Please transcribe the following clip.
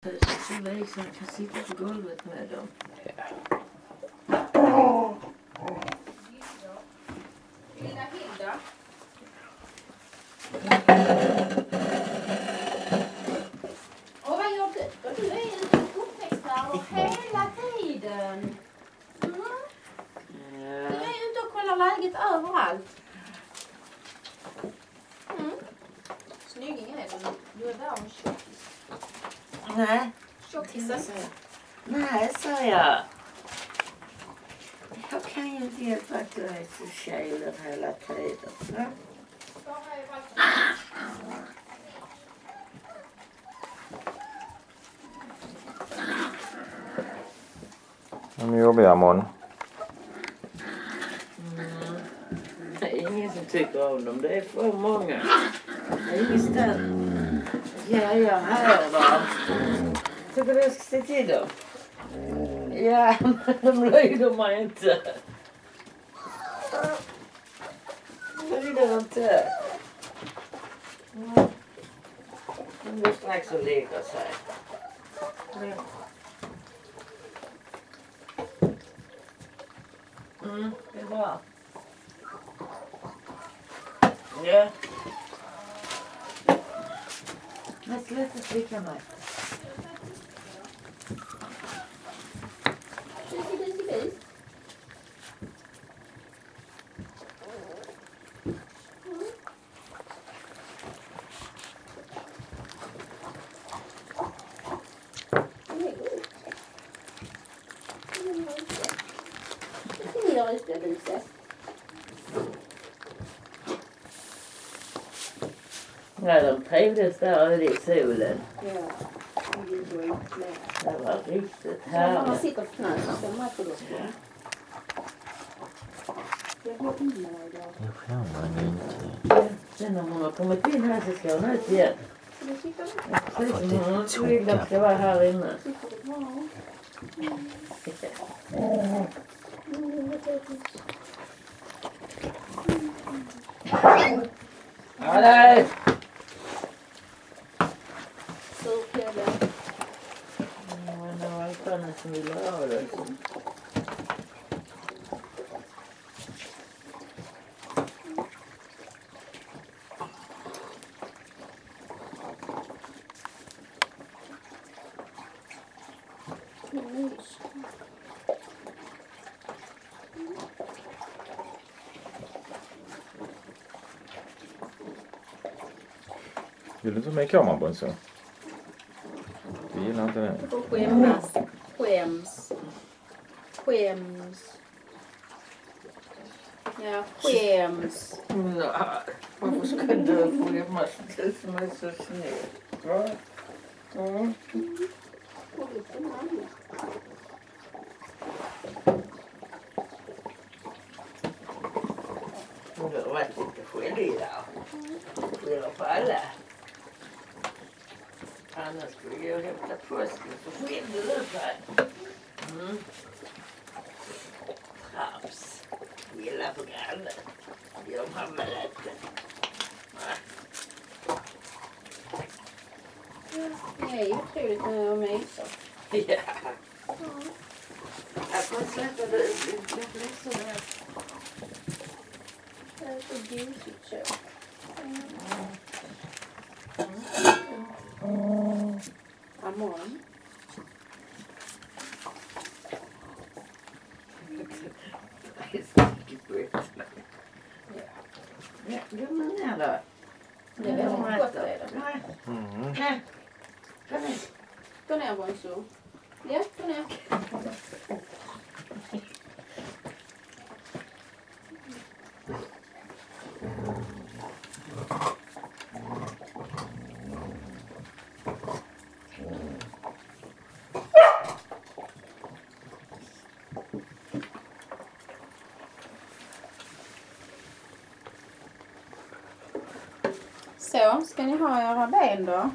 Så liksom jag kan sitta på golvet med dem. Lilla Hilda. Och vad gör du? Du är ute och uppväxtar hela tiden. Mm. Du är ute och kollar läget överallt. Mm. Snygging är du. Du är där och tjockis. Nej. Tjockisen. Nej, sa jag. Jag kan ju inte hjälpa att du är så tjejlen hela tiden. Ja? De är jobbiga imorgon. Det är ingen som tycker om dem. Det är för många. Det är ingenstans. Ja, jag hör dem. Tycker du jag ska se till dem? Ja, men de lyder mig inte. De lyder inte. De går strax och lägger sig. Det är bra. Ja. Men sluta slicka mig. Ja, de trivdes där i solen. Ja, Det var riktigt när man härligt. sitter på knät så ska man på rösten. Jag går in med dig idag. Det får man inte. Sen när hon har kommit in här så ska hon ut igen. Ska du sitta där? Precis som hon vill att ska vara här inne. Sitter du kvar? Ja, nej! Surpjälle. Men det var allt annat som ville ha det. Vill du inte med i kameran på en så? Du gillar inte det. Du får skämmas. Skäms. Skäms. Ja, skäms. Nej, varför ska du få gömma sig som är så snygg? Va? Mm. Du har varit lite skyldig idag. Skyller på alla. Annars skulle jag hämta påsken så skilde du dig. Mm. Trams. Gilla på grannen. Gör mamma lite. Det är otroligt med att mysa. Ja. Jag får släppa det ut. Jag blir så rädd. Det är så gosigt så. Amon. Ja, gå ner då. Det är väldigt gott det. Nej. Mm. Nej. Kom ner. Gå ner, Bonzo. Ja, gå ner. Så, ska ni ha era ben då?